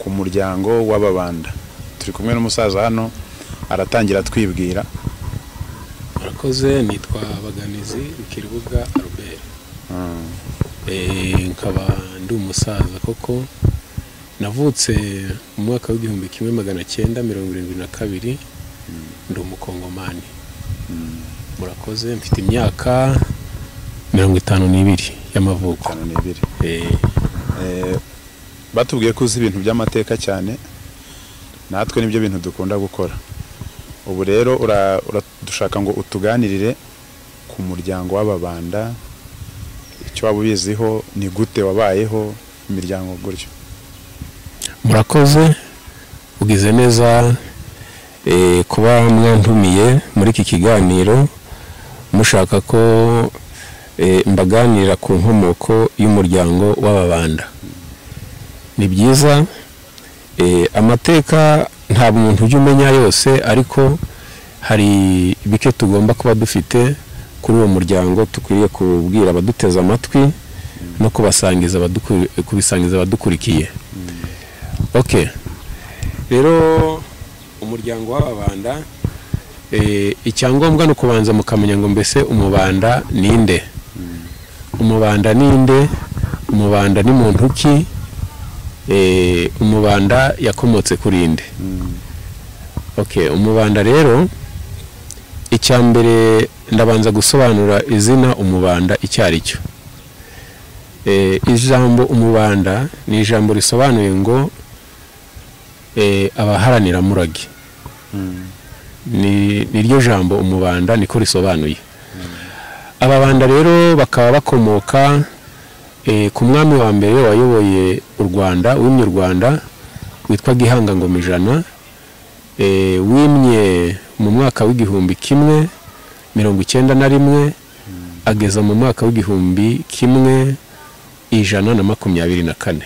ku muryango w'ababanda. Turi kumwe n'umusaza hano aratangira twibwira. Murakoze, nitwa Baganizi Rukirubuga Albert. Nkaba ndi umusaza koko, navutse mu mwaka w'igihumbi 1972, ndi umukongomani. Murakoze, mfite imyaka 52 y'amavuko. Batubwiye ko uzi ibintu by'amateka cyane, natwe nibyo bintu dukunda gukora. Ubu rero dushaka ngo utuganirire ku muryango w'ababanda, icyo waba ubiziho, ni gute wabayeho, imiryango gutyo. Murakoze, ugize neza kuba mwantumiye muri iki kiganiro, mushaka ko mbaganira ku nkomoko y'umuryango w'ababanda. Ni byiza, amateka nta muntu ujya umenya yose, ariko hari bike tugomba kuba dufite kuri uwo muryango tukwiriye kubwira abaduteza amatwi no kubisangiza abadukurikiye. Okay, rero umuryango w'ababanda, icyangombwa no kubanza mukamenya ngo mbese umubanda ninde. Umubanda ninde? Umubanda ni muntu ki? Umubanda yakomotse kuri inde? Okay, umubanda rero, icyambere ndabanza gusobanura izina umubanda icyo ari cyo. Ijambo umubanda ni ijambo risobanuye ngo abaharanira murage. Ni ryo jambo umubanda niko risobanuye. Ababanda rero bakaba bakomoka ku mwami wa mbere wayoboye u Rwanda, wimye u Rwanda, witwa Gihanga Ngomijana, wimye mu mwaka w'igihumbi 191 ageza mu mwaka w'igihumbi 124.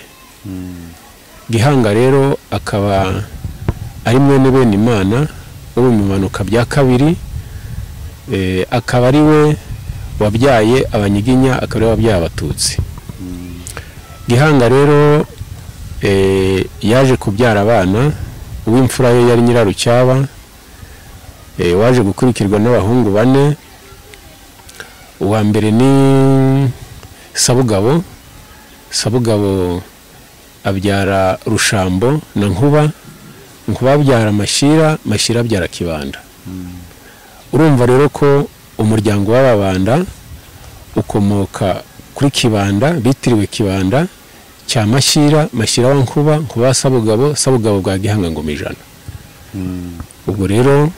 Gihanga rero akaba ari mwene bene Imana wo mu bimanuka bya kabiri, akaba ari we wabyaye abanyiginya, akaba ari wabyaye abatutsi. Gihanga rero yaje kubyara abana, uw'imfura ye yari Nyirarucyaba, waje gukurikirwa n'abahungu 4. Uwa mbere ni Sabugabo. Sabugabo abyara Rushambo na Nkuba. Nkuba abyara Mashira, Mashira abyara Kibanda. Urumva rero ko umuryango w'ababanda ukomoka kuri Kibanda, bitiriwe Kibanda cya Mashira, Mashira wa Nkuba, Nkuba wa Sabugabo, Sabugabo bwa Gihanga Ngomijana. Ubwo rero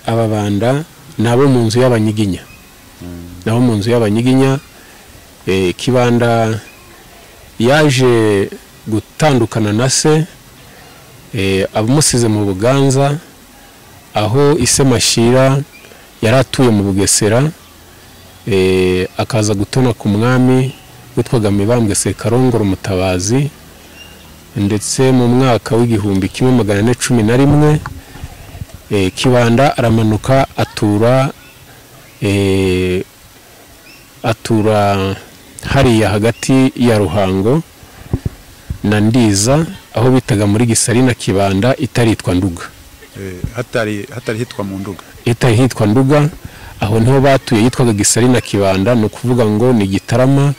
ababanda nabo mu nzu y'abanyiginya. Nabo mu nzu y'abanyiginya. Kibanda yaje gutandukana na se, abamusize mu Buganza, aho ise Mashira yari atuye mu Bugesera, akaza gutona ku mwami witwaga Mibambwe Sekarongoro Mutabazi, ndetse mu mwaka w'igihumbi 1411 Kibanda aramanuka atura hariya hagati ya Ruhango na Ndiza, aho bitaga muri Gisari na Kibanda, itaritwa Nduga. Hatari hitwa mu Nduga. Itari hitwa Nduga, aho niho batuye, yitwaga Gisari na Kibanda. No kuvuga ngo ni Gitarama,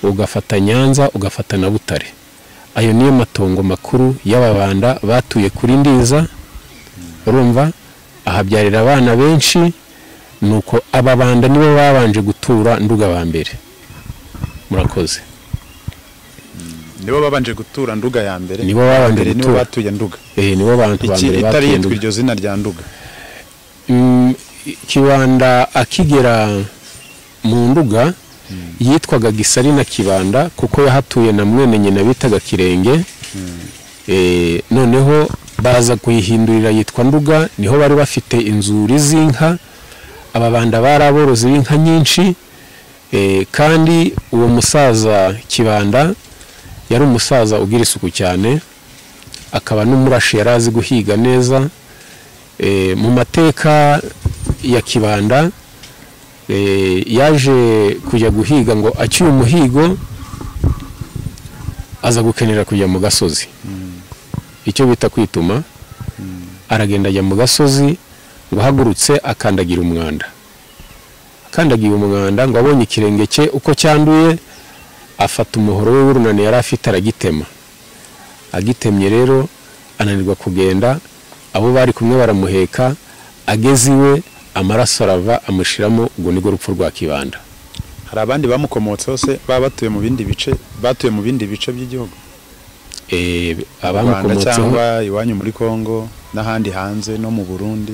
ugafata Nyanza, ugafata na Butare. Ayo niyo matongo makuru y'ababanda batuye kuri Ndiza. Urumva, ahabyarira abana benshi, nuko ababanda nibo babanje gutura Nduga ba mbere. Murakoze. Nibo babanje gutura Nduga ya mbere. Nibo babanje gutura, nibo batuye Nduga. Nibo bantu ba mbere batuye Nduga. Iryo zina rya Nduga. Kibanda akigera mu Nduga yitwaga Gisari na Kibanda, kuko yahatuye na mwene nyina bitaga Kirenge. Noneho baza kuyihindurira yitwa Nduga, niho bari bafite inzuri z'inka. Ababanda baraborozi b'inka nyinshi, kandi uwo musaza Kibanda yari umusaza ugira isuku cyane, akaba n'umurashi, yarazi guhiga neza. Mu mateka ya Kibanda yaje kujya guhiga, ngo acyuye umuhigo aza gukenera kujya mu gasozi, icyo bita kwituma. Aragenda ajya mu gasozi, ngo ahagurutse akandagira umwanda, akandagiye umwanda, ngo abonye ikirenge cye uko cyanduye, afata umuhoro we w'urunani yari afite aragitema. Agitemye rero ananirwa kugenda, abo bari kumwe baramuheka, ageze iwe amaraso arava amushiramo. Ubwo nibwo rupfu rwa Kibanda. hari abandi bamukomotseho se baba batuye mu bindi bice by'igihugu, abamukomotseho cyangwa iwanyu muri Kongo n'ahandi hanze no mu Burundi?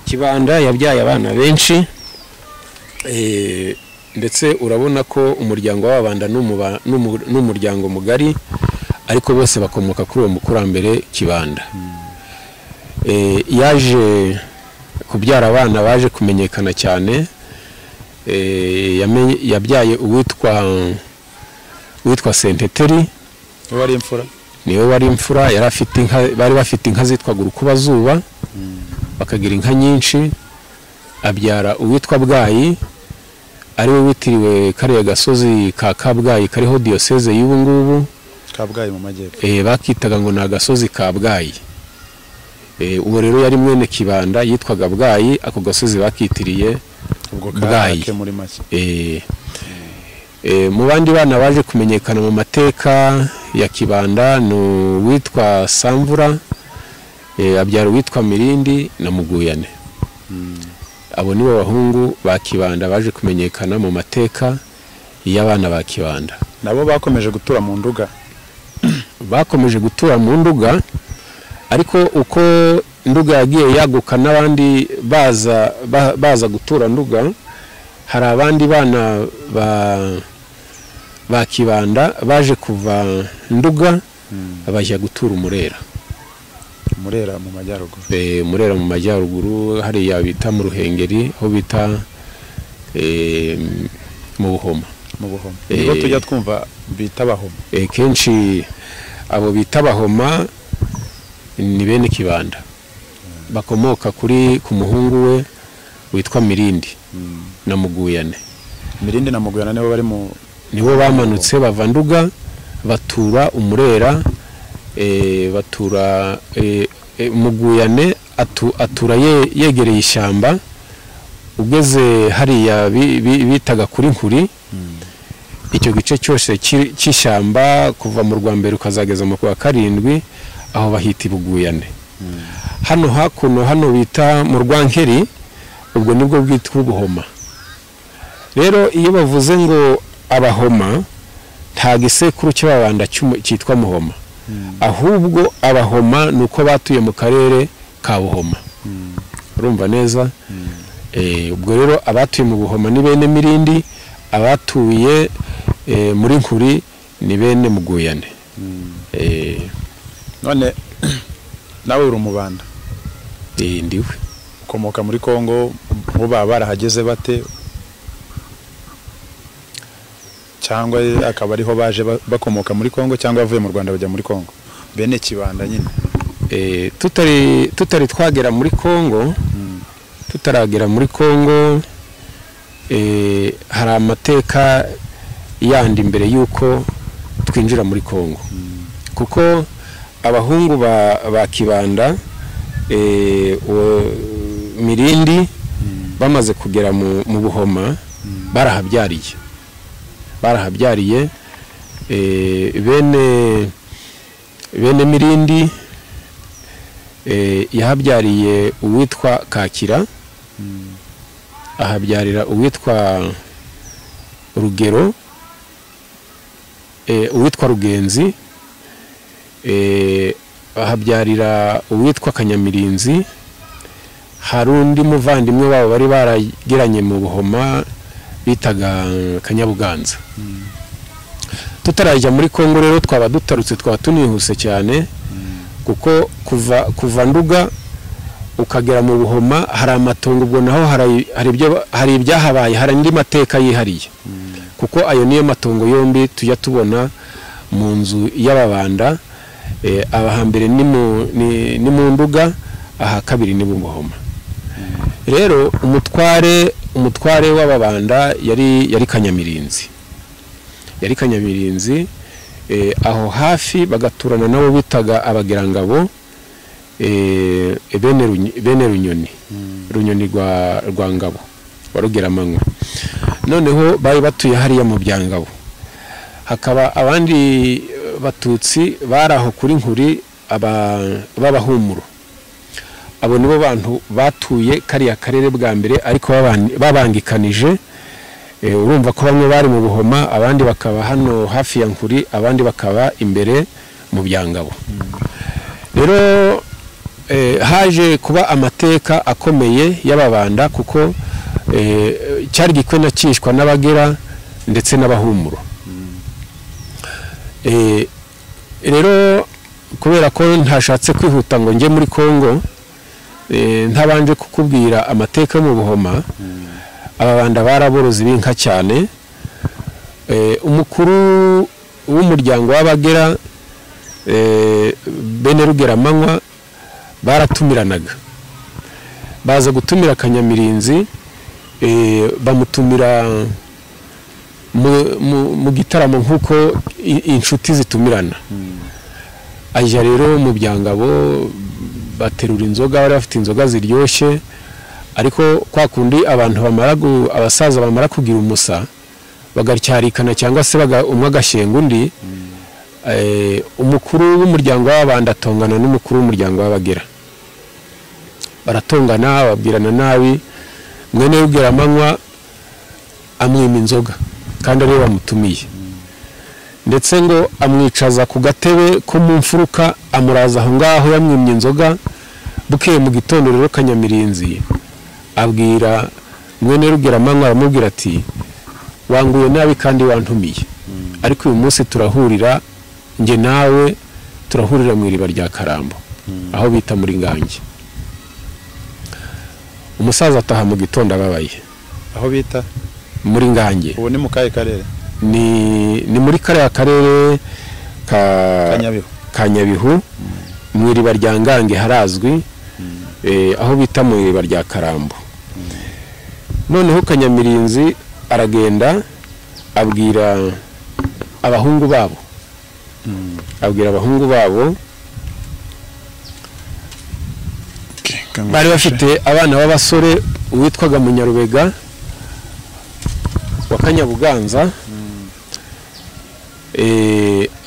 Kibanda yabyaye abana benshi, ndetse urabona ko umuryango w'Ababanda n'umuryango mugari, ariko bose bakomoka kuri uwo mukurambere Kibanda. Yaje kubyara abana baje kumenyekana cyane. Yabyaye uwitwa Senteteri, niwe wari imfura. Bari bafite inka zitwaga Urukubazuba, bakagira inka nyinshi. Abyara uwitwa Bwayi, ariwe witiriwe kariya gasozi ka Kabgayi kariho diyoseze y'ubu ngubu, Kabgayi mu majyepfo. Bakitaga ngo ni agasozi ka Bwayi. Uwo rero yari mwene Kibanda, yitwaga Bwayi. Ako gasozi bakitiriye Bwayi. Mu bandi bana baje kumenyekana mu mateka ya Kibanda ni uwitwa Samvura, abyara uwitwa Mirindi na Muguyane. Abo nibo bahungu ba Kibanda baje kumenyekana mu mateka y'abana ba Kibanda. Nabo bakomeje gutura mu Nduga. Bakomeje gutura mu Nduga, ariko uko Nduga yagiye yaguka n'abandi baza gutura Nduga, hari abandi bana ba Kibanda baje kuva Nduga bajya gutura Murera mu majyaruguru. Murera mu majyaruguru, hariya bita mu Ruhengeri, aho bita mu Buhoma. Nibo tujya twumva bita Bahoma. Kenshi abo bita Bahoma ni bene Kibanda, bakomoka ku muhungu we witwa Mirindi na Muguyane. Mirindi na Muguyane nibo bamanutse bava Nduga batura Umurera. Batura Muguyane atura yegereye ishyamba. Ugeze hariya bitaga kuri Nkuri, icyo gice cyose cy'ishyamba kuva mu Rwambere ukazageza mu kwa Karindwi, aho bahita Buguyane. Hano hakuno bita mu Rwankeri, ubwo nibwo bwitwa Buhoma. Rero iyo bavuze ngo Abahoma, nta gisekuru cy'Ababanda cyitwa Muhoma, ahubwo Abahoma nuko batuye mu karere ka Buhoma. Urumva neza? Ubwo rero abatuye mu Buhoma ni bene Mirindi, abatuye muri Nkuri ni bene Muguyane. None nawe uri Umubanda? Ndiwe. Ukomoka muri Kongo, bo baba barahageze bate? Cyangwa akaba ariho baje bakomoka muri Kongo, cyangwa bavuye mu Rwanda bajya muri Kongo? Bene Kibanda nyine. Tutari twagera muri Kongo, tutaragera muri Kongo, hari amateka yandi mbere yuko twinjira muri Kongo. Kuko abahungu ba Kibanda, Mirindi, bamaze kugera mu Buhoma, barahabyariye. Bene Mirindi yahabyariye uwitwa Kakira, ahabyarira uwitwa Rugero, uwitwa Rugenzi, ahabyarira uwitwa Kanyamirinzi. Hari undi muvandimwe wabo bari baragiranye mu Buhoma bitaga Kanyabuganza. Tutarajya muri Kongo rero twaba dutarutse, twaba tunihuse cyane, kuko kuva Nduga ukagera mu Buhoma hari amatongo. Ubwo naho hari ibyahabaye, hari indi mateka yihariye, kuko ayo niyo matongo yombi tujya tubona mu nzu y'Ababanda. Abahambere ni mu Nduga, aha kabiri ni mu Buhoma. Rero umutware w'Ababanda yari Kanyamirinzi. yari Kanyamirinzi, aho hafi bagaturana nabo bitaga Abagerangabo, bene Runyoni, Runyoni rwa Ngabo wa Rugeramanywa. Noneho bari batuye hariya mu Byangabo. Hakaba abandi batutsi bari aho kuri Nkuri b'Abahumuro. Abo nibo bantu batuye kariya karere bwa mbere, ariko babangikanije. Urumva ko bamwe bari mu Buhoma, abandi bakaba hano hafi ya Nkuri, abandi bakaba imbere mu Byangabo. Rero haje kuba amateka akomeye y'Ababanda, kuko cyari gikwena cyishwa n'Abagera ndetse n'Abahumuro. Rero kubera ko ntashatse kwihuta ngo njye muri Kongo, ntabanje kukubwira amateka mu Buhoma, Ababanda baraborozi b'inka cyane. Umukuru w'umuryango w'Abagera, bene Rugeramanywa, baratumiranaga, baza gutumira Kanyamirinzi, bamutumira mu gitaramo nk'uko inshuti zitumirana. Ajya rero mu Byangabo, baterura inzoga, bari bafite inzoga ziryoshye, ariko kwa kundi abasaza bamara kugira umusa bagacyarikana, cyangwa se umwe agashenga undi. Umukuru w'umuryango w'Ababanda atongana n'umukuru w'umuryango w'Abagera, baratongana, babwirana nabi. Mwene Rugeramanywa amwima inzoga kandi ariwe bamutumiye, ndetse ngo amwicaza ku gatebe ko mu mfuruka, amuraza aho ngaho yamwimye inzoga. Bukeye mu gitondo rero Kanyamirinzi abwira mwene Rugeramanywa, aramubwira ati wanguye nabi kandi wantumiye, ariko uyu munsi turahurira, nge nawe turahurira mu iriba rya Karambo, aho bita muri Ngange. Umusaza ataha mu gitondo ababaye. Aho bita muri Ngange. Ubu ni mu kahe karere? Ni muri kariya karere ka Nyabihu, mu iriba rya Ngange harazwi, aho bita mu iriba rya Karambo. Noneho Kanyamirinzi aragenda abwira abahungu babo, bari bafite abana b'abasore, uwitwaga Munyarubega wa Kanyabuganza.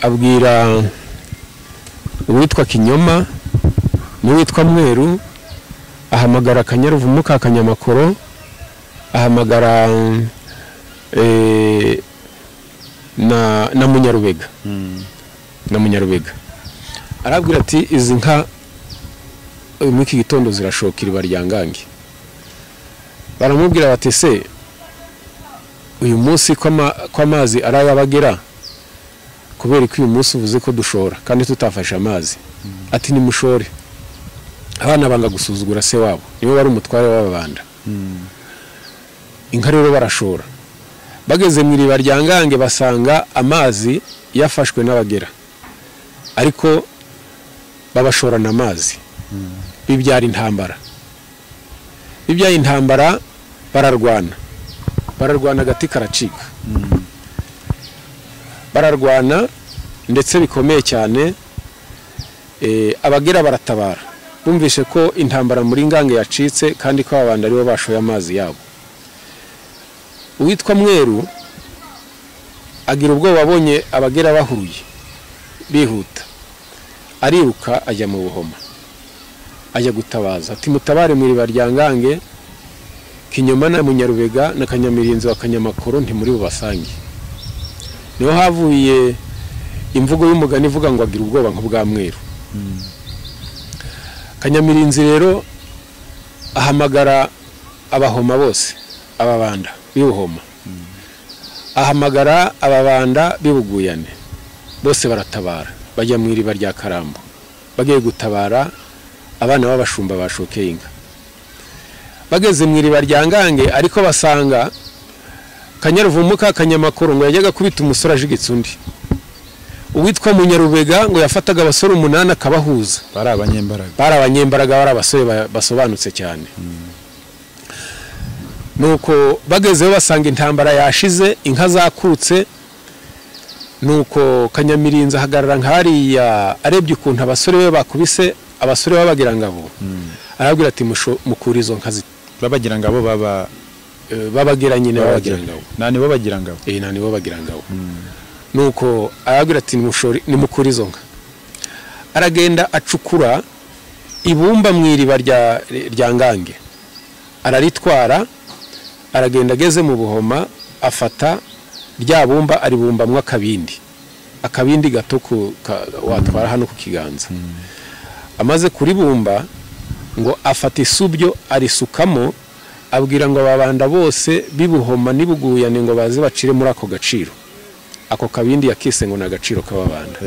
Abwira uwitwa Kinyoma n'uwitwa Mweru, ahamagara Kanyaruvumu ka Kanyamakoro, ahamagara na Munyarubega, arabwira ati izi nka muri iki gitondo zirashoka iriba rya Ngange. Baramubwira bati se uyu munsi ko amazi ari ay'Abagera, kubera ko uyu munsi uvuze ko dushora kandi tutafashe amazi? Ati nimushore. Abana banga gusuzugura se wabo, niwe wari umutware w'Ababanda. Inka rero barashora. Bageze mu iriba rya Ngange basanga amazi yafashwe n'Abagera, ariko babashorana amazi. Bibyara intambara. Bararwana agati karacika. Bararwana ndetse bikomeye cyane. Abagera baratabara, bumvishe ko intambara muri Ngange yacitse, kandi ko Ababanda aribo bashoye amazi yabo. Uwitwa Mweru agira ubwoba, abonye Abagera bahuruye bihuta, ariruka ajya mu Buhoma, ajya gutabaza. Ati mutabare mu iriba rya Ngange, Kinyoma na Munyarubega na Kanyamirinzi wa Kanyamakoro ntimuri bubasange. Niho havuye imvugo y'umugani ivuga ngo agira ubwoba nk'ubwa Mweru. Kanyamirinzi rero ahamagara Abahoma bose, Ababanda b'Ubuhoma, ahamagara Ababanda b'Ibuguyane, bose baratabara, bajya mu iriba rya Karambo, bagiye gutabara abana b'abashumba bashokeye inka. Bageze mu iriba rya Ngange, ariko basanga Kanyaruvumu ka Kanyamakoro ngo yajyaga kubita umusore ajigitse undi. Uwitwa Munyarubega ngo yafataga abasore 8 akabahuza. Bari abanyembaraga, bari abasore basobanutse cyane. Nuko bagezeho basanga intambara yashize, inka zakutse, nuko Kanyamirinzi ahagarara nk'ariya arebye ukuntu abasore be bakubise abasore b'abagirangabo arabwira ati mukura izo nka babagirangabo babagira nyine babagirangabo nani bo bagirangabo nani bo bagirangabo nuko arabwira ati nimukura izo nka aragenda acukura ibumba mu iriba rya Ngange araritwara aragenda ageze mu Buhoma afata rya bumba aribumbamwo akabindi gato watwara hano ku kiganza amaze kuribumba ngo afata isubyo arisukamo abwira ngo ababanda bose bibuhoma nibuguyane ngo baze bacire muri ako gaciro ako kabindi yakise ngo nagaciro kababanda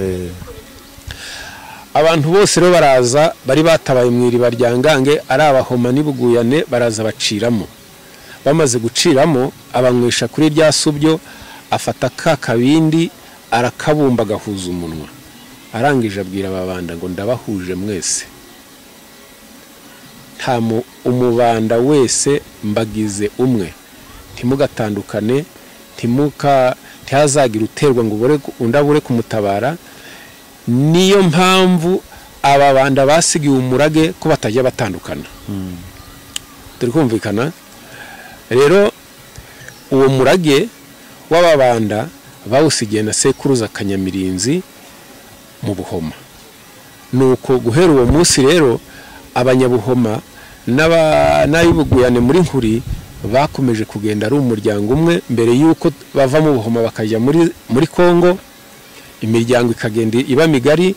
abantu bose rero baraza bari batabaye mu iriba rya Ngange ari abahoma nibuguyane baraza baciramo bamaze guciramo abanywesha kuri rya subyo afata kabindi arakabumba gahuza umunwa arangije abwira ababanda ngo ndabahuje mwese nta umubanda wese mbagize umwe ntimugatandukane ntihazagira uterwa ngo undabure kumutabara niyo mpamvu ababanda basigiye umurage ko batajya batandukana turi kumvikana rero uwo murage w'ababanda bawusigiye na sekuruza Kanyamirinzi mu Buhoma nuko guhera uwo munsi rero abanyabuhoma n'abibuguyane muri Nkuri bakomeje kugenda ari umuryango umwe mbere yuko bava mu Buhoma bakajya muri Kongo imiryango ikagenda iba migari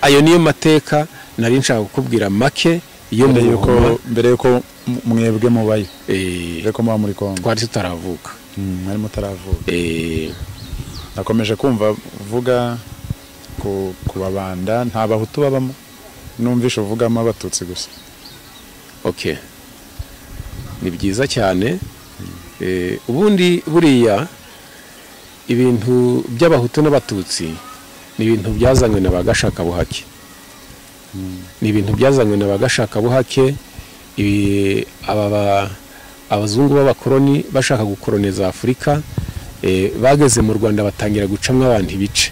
ayo niyo mateka nari nshaka kukubwira make iyo mbere yuko mwebwe mubaye reko muba muri Kongo twari tutaravuka mwari mutaravuka nakomeje kumva uvuga ku babanda nta bahutu babamo numvisha uvugamo abatutsi gusa okay ni byiza cyane ubundi buriya ibintu by'abahutu n'abatutsi ni ibintu byazanywe na bagashakabuhake ni ibintu byazanywe na bagashakabuhake abazungu b'abakoroni bashaka gukoroniza Afurika bageze mu Rwanda batangira gucamwa abantu ibice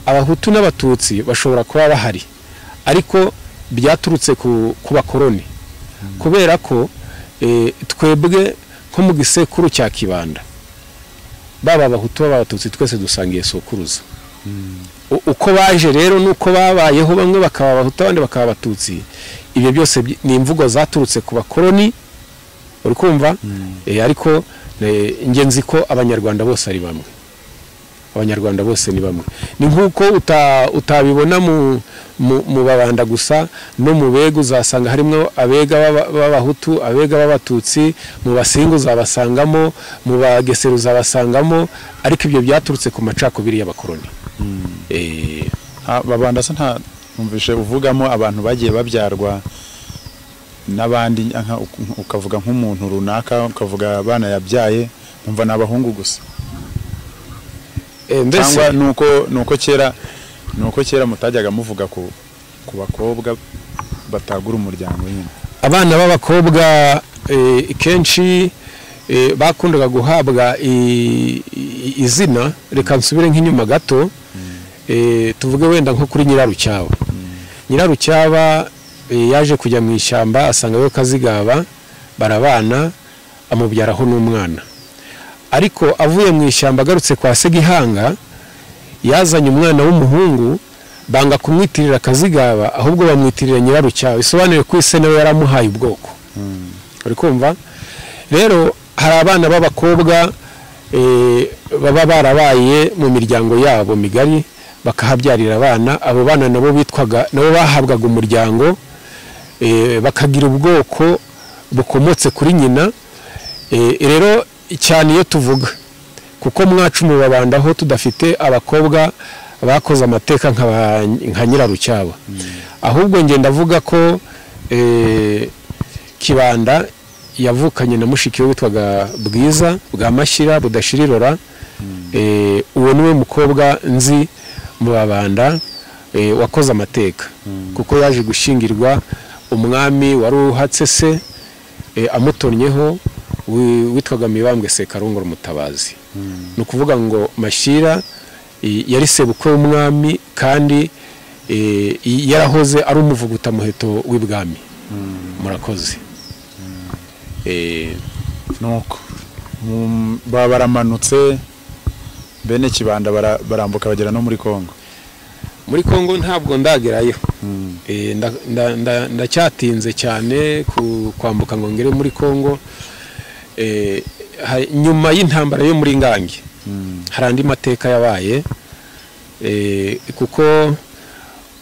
abahutu n'abatutsi bashobora kuba bahari ariko byaturutse ku bakoroni kubera ko twebwe nko mu gisekuru cya Kibanda baba abahutu b'abatutsi twese dusangiye sokuruza uko baje rero nuko babayeho bamwe bakaba abahutu abandi bakaba abatutsi ibyo byose ni imvugo zaturutse ku bakoroni uri kumva ariko ngenzi ko abanyarwanda bose ari bamwe abanyarwanda bose ni bamwe ni nkuko utabibona mu babanda gusa no mu bega uzasanga harimo abega b'abahutu abega b'abatutsi mu basinga uzabasangamo mu bagesera uzabasangamo ariko ibyo byaturutse ku macakubiri y'abakoroni babanda se nta numvishe uvugamo abantu bagiye babyarwa n'abandi ukavuga nk'umuntu runaka ukavuga abana yabyaye umva n'abahungu gusa cyangwa nuko kera mutajyaga muvuga ku bakobwa batagura umuryango nyine abana b'abakobwa kenshi bakundaga guhabwa izina reka nsubire nk'inyuma gato tuvuge wenda nko kuri Nyirarucyaba yaje kujya mu ishyamba asanga we Kazigaba barabana amubyaraho n'umwana ariko avuye mu ishyamba agarutse kwa Segihanga yazanye umwana w'umuhungu banga kumwitirira Kazigaba ahubwo bamwitirira Nyirarucyaba bisobanuye ko ise nawe yaramuhaye ubwoko uri kumva rero hari abana b'abakobwa baba barabaye mu miryango yabo migari bakahabyarira abana abo bana nabo bahabwaga umuryango bakagira ubwoko bukomotse kuri nyina rero cyane iyo tuvuga kuko mwacu mu babanda aho tudafite abakobwa bakoze amateka nka Nyirarucyaba ahubwo ngenda avuga ko Kibanda yavukanye na mushiki we witwaga Bwiza bwa Mashyira budashirirora uwo niwe mukobwa nzi mu babanda wakoze amateka kuko yaje gushingirwa umwami wari uhatse se amutonyeho witwaga Mibambwe Sekarongoro Mutabazi ni ukuvuga ngo Mashira yari sebukwe w'umwami kandi yarahoze ari umuvuguta muheto w'ibwami. Murakoze. nuko baba baramanutse bene Kibanda barambuka bagera no muri Kongo. Muri Kongo ntabwo ndagerayo. Ndacyatinze cyane kwambuka ngo ngere muri Kongo. Nyuma y'intambara yo muri Ngangi hari andi mateka yabaye, kuko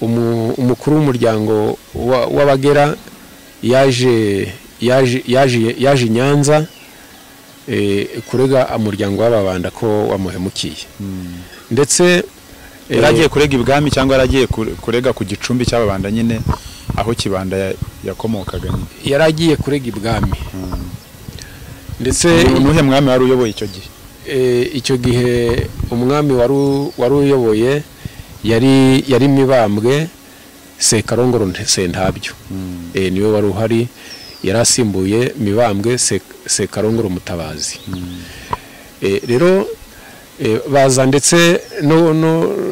umukuru w'umuryango w'Abagera yaje Nyanza kurega umuryango w'Ababanda ko wamuhemukiye. Ndetse yaragiye kurega ibwami cyangwa yaragiye kurega ku gicumbi cy'Ababanda nyine aho Kibanda yakomokaga nyine. Yaragiye kurega ibwami. Ndetse nuhe mwami wari uyoboye icyo gihe? Icyo gihe umwami wari uyoboye yari Mibambwe Sekarongoro Sentabyo. Niwe wari uhari, yarasimbuye Mibambwe Sekarongoro Mutabazi. Rero baza ndetse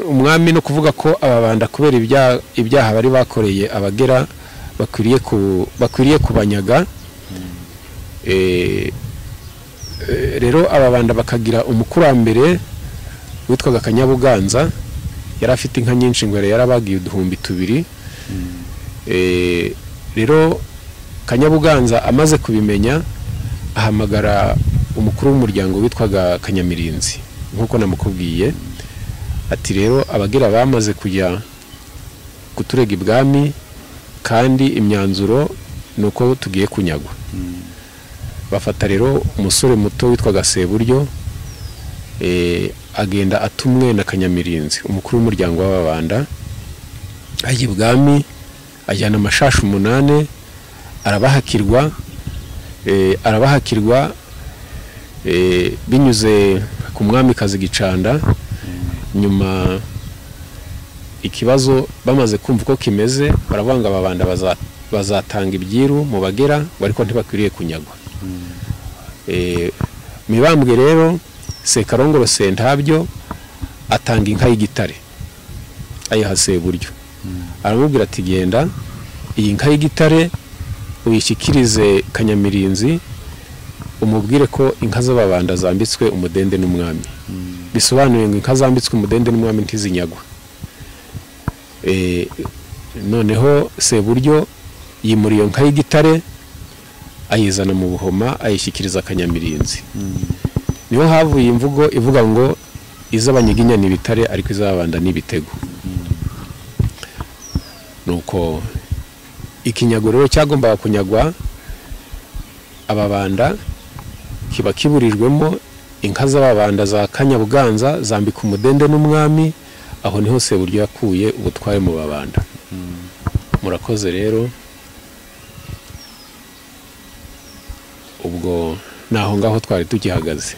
umwami no kuvuga ko Ababanda kubera ibyaha bari bakoreye Abagera bakwiriye kubanyaga. Rero Ababanda bakagira umukurambere witwaga Kanyabuganza, yari afite inka nyinshi ngo yarabagiye 2,000. Rero Kanyabuganza amaze kubimenya ahamagara umukuru w'umuryango witwaga Kanyamirinzi nkuko namukubwiye, ati rero Abagera bamaze kujya kuturega ibwami kandi imyanzuro nuko tugiye kunyagwa. Bafata rero umusore muto witwaga Seburyo, agenda atumwe na Kanyamirinzi umukuru w'umuryango w'Ababanda, ajya ibwami ajyana amashashi 8, arabahakirwa binyuze ku mwamikazi Gicanda. Nyuma ikibazo bamaze kumva uko kimeze baravanga Ababanda bazatanga ibyiru mu Bagera ariko ntibakwiriye kunyagwa. Mibambwe rero Sekarongoro Sentabyo atanga inka y'igitare ayiha Seburyo. Aramubwira ati genda iyi nka y'igitare uyishyikirize Kanyamirinzi umubwire ko inka z'Ababanda zambitswe umudende n'umwami. Bisobanuye ngo inka zambitswe umudende n'umwami ntizinyagwa. Noneho Seburyo yimuriye nka y'igitare ayizana mu Buhoma ayishyikiriza Kanyamirinzi. Niho havuye imvugo ivuga ngo iz'Abanyiginya ni bitare ariko iz'Ababanda ni bitego. Nuko ikinyago rero cyagombaga kunyagwa Ababanda kiba kiburijwemo, inka z'Ababanda za Kanyabuganza zambika umudende n'umwami. Aho niho Seburyo yakuye ubutware mu Babanda. Murakoze rero. Ubwo naho ngaho twari tukihagaze,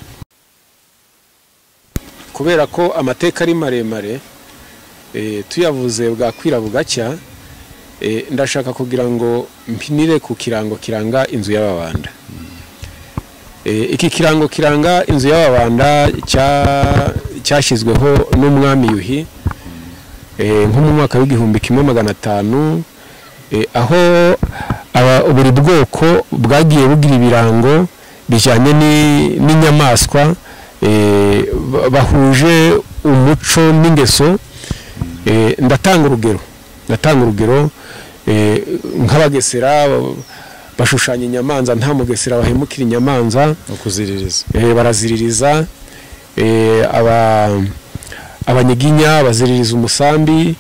kubera ko amateka ari maremare tuyavuze bwakwira bugacya. Ndashaka kugira ngo mpinire ku kirango kiranga inzu y'Ababanda. Iki kirango kiranga inzu y'Ababanda cyashyizweho n'umwami Yuhi nko mu mwaka w'1500, aho buri bwoko bwagiye bugira ibirango bijyanye n'inyamaswa bahuje umuco n'ingeso. Ndatanga urugero nk'Abagesera bashushanya inyamanza, nta mugesera bahemukira inyamanza, baraziririza. Abanyiginya baziririza umusambi,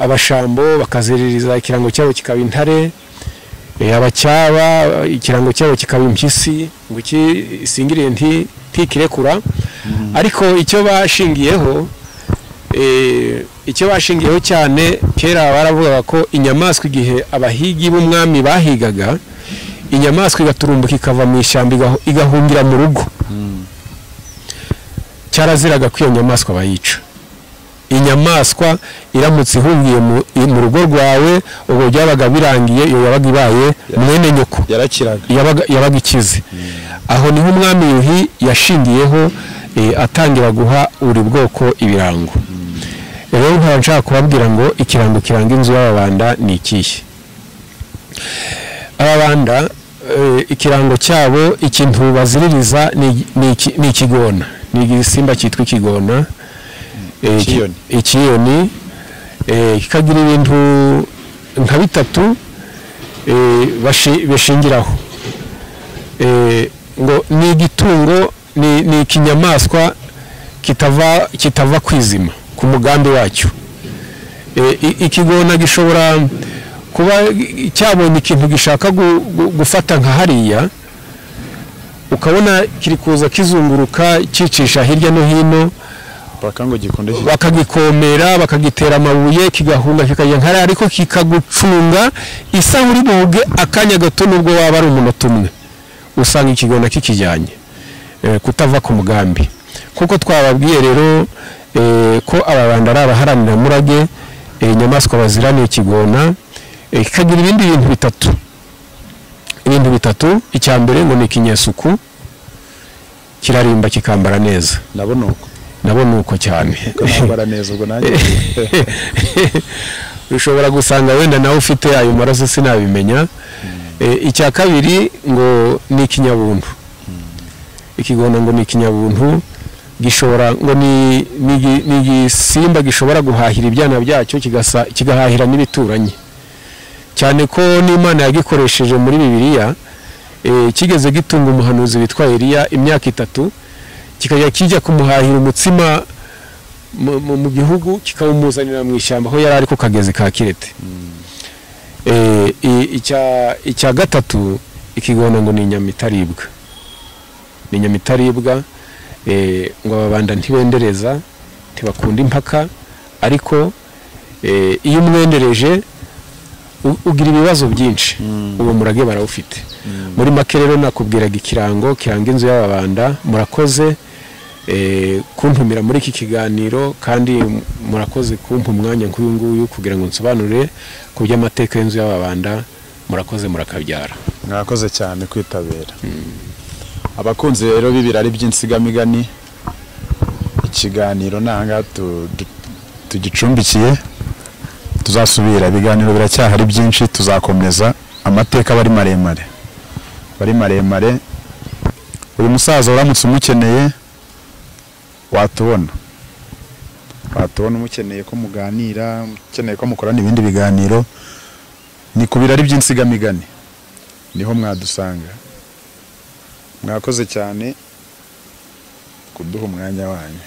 Abashambo bakaziririza ikirango cyabo kikaba intare, Abacyaba ikirango cyabo kikaba impyisi ngo isingiriye ntikirekura. Ariko icyo bashingiyeho cyane kera baravuga ko inyamaswa igihe abahigi b'umwami bahigaga, inyamaswa igaturumbuka ikava mu ishyamba igahungira mu rugo, cyaraziraga ko iyo nyamaswa bayica. inyamaswa iramutse ihungiye mu rugo rwawe ubwo byabaga birangiye, iyo yabaga ibaye mwene nyoko, yabaga ikize. Aho niho umwami Yuhi yashingiyeho atangira guha buri bwoko ibirango. Rero nkaba nshaka kubabwira ngo ikirango kiranga inzu y'Ababanda ni ikihe. Ababanda ikirango cyabo, ikintu baziririza ni ikigona, ni igisimba cyitwa ikigona, ikiyoni, kikagira ibintu nka bitatu bashingiraho. Ngo ni igitungo, ni ikinyamaswa kitava kwizima ku mugambi wacyo. Ikigona gishobora kuba cyabonye ikintu gishaka gufata nka hariya, ukabona kiri kuza kizunguruka cyicisha hirya no hino, bakagikomera bakagitera amabuye, kigahunga kikajya nkara, ariko kikagucunga isaha uri buhuge akanya gato, nubwo waba ari umunota umwe usanga ikigona kikijyanye, kutava ku mugambi. Kuko twababwiye rero ko Ababanda ari abaharanira murage, inyamaswa baziraniye ikigona, kikagira ibintu bitatu. Icya mbere ngo ni ikinyesuku, kirarimba kikambara neza. Nabo nuko cyane ushobora gusanga wenda nawe ufite ayo maraso sinabimenya. Icya kabiri ngo ni ikinyabuntu. Ikigona ngo ni ikinyabuntu, gishobora ngo ni igisimba gishobora guhahira ibyana byacyo, kigahahira n'ibituranyi, cyane ko n'Imana yagikoresheje muri Bibiliya. Kigeze gitunga umuhanuzi witwa Eliya imyaka 3, kikajya kijya kumuhahira umutsima mu gihugu, kikawumuzanira mu ishyamba aho yari ari ku kagezi ka Kirete. Icya gatatu, ikigona ngo ni inyama itaribwa. Ni inyama itaribwa, ngo Ababanda ntibendereza, ntibakunda impaka, ariko iyo umwendereje ugira ibibazo byinshi, uwo murage barawufite. Muri make rero nakubwiraga ikirango kiranga inzu y'Ababanda. Murakoze kuntumira muri iki kiganiro, kandi murakoze kumpa umwanya nk'uyu nguyu kugira ngo nsobanure ku by'amateka y'inzu y'Ababanda. Murakoze, murakabyara. Mwakoze cyane kwitabira. Abakunzi rero b'ibirari by'insigamigani, ikiganiro nanga tugicumbikiye, tuzasubira. Ibiganiro biracyahari byinshi, tuzakomeza. Amateka bari maremare. Uyu musaza uramutse umukeneye watubona umukeneye ko muganira, ukeneye ko mukorana ibindi biganiro, ni ku birari by'insigamigani niho mwadusanga. Mwakoze cyane kuduha umwanya wanyu.